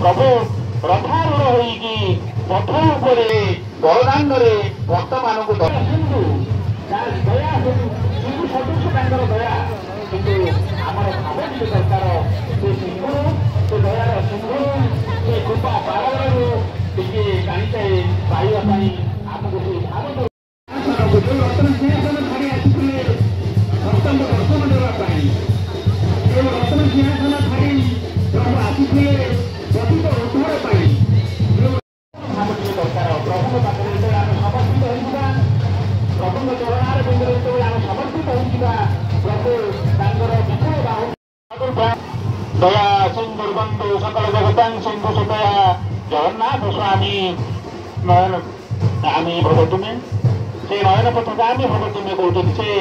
प्रभु रथारूढ़ होइकी पथ उपरे बड़दाण्डे भक्त मानक दया सिंधु सदृश दया किंतु आमर भावी सरकार से सिंह से दयार सिंह से कृपा पारगण टे काणीटे पाइबाई आमको भारत रत्न सिंहासन छाड़ी आसते भक्त दर्शन देवाई रत्न सिंहासन छाड़ी प्रभु आसते प्रतिक उद्धार पाई दरकार प्रभु पाखे आम समर्पित होगा प्रभु चरणार बिंदु जो आम समर्पित होगा प्रभु विपुल बाहु दया सिंधु बंधु सकल जगतां सिंधु सुदया जगन्नाथ स्वामी नयन आमी भव तुम्हें से नयन पथगामी भव तुम्हें कौटे से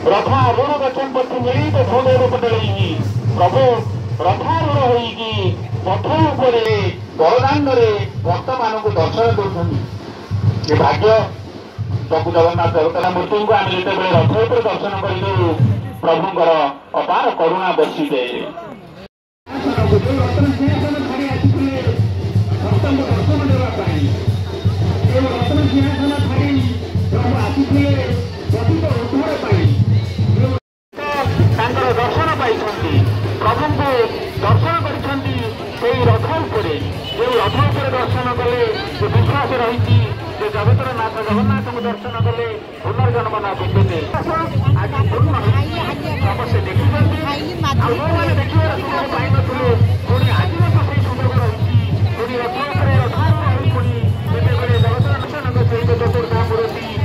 रथारूढ़ गठन पथ मिलित भूदेव पटलई प्रभु रथारूढ़ होइकी पथ उपरे बड़दाण्डे भक्त मानक दर्शन कर भाग्य प्रभु जगन्नाथ जगतरा मूर्ति को आम जो रथ उपर दर्शन करूँ प्रभुंर अपार करुणा बसी जाए रत्न सिंहासन छाड़ी आसते भक्त दर्शन देवाई रत्न सिंहासन छाड़ी प्रभु आसते प्रतिक उद्धार पाई दर्शन पाई प्रभु को दर्शन कर रथ उपर जो रथ उपर दर्शन कले जो विश्वास रही जगतर नाथ जगन्नाथ को दर्शन कले पुनर्जन्म ना विद्यते आज पूर्ण समस्या देखिए देखिए सुयोग पाई नुले पुणी आज से सुयोग रही पुणी रथ उपर रथारूढ़ पुणी जगतर नाथ चतुर्धा मूर्ति